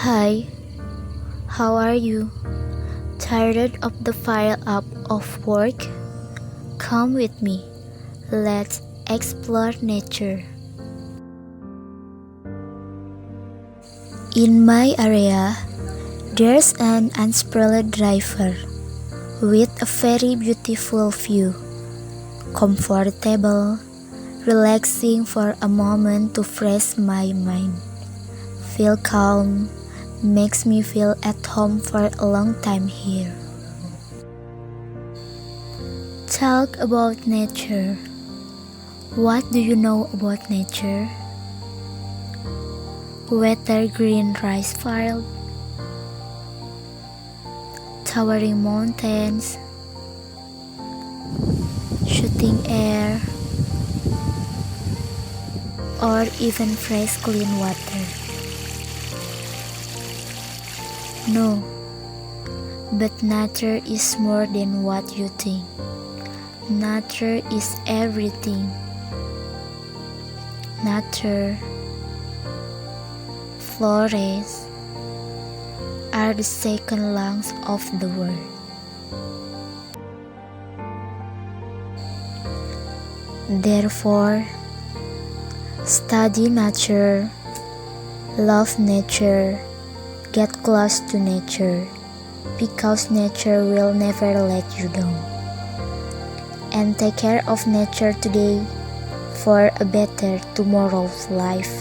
Hi, how are you? Tired of the pile up of work? Come with me. Let's explore nature. In my area, there's an unspoiled river with a very beautiful view. Comfortable, relaxing for a moment to fresh my mind. Feel calm, makes me feel at home for a long time here. Talk about nature. What do you know about nature? Wetter green rice field, towering mountains, shooting air, or even fresh clean water. No, but nature is more than what you think. Nature is everything. Nature, forests are the second lungs of the world. Therefore, study nature, love nature, get close to nature, because nature will never let you down. And take care of nature today for a better tomorrow's life.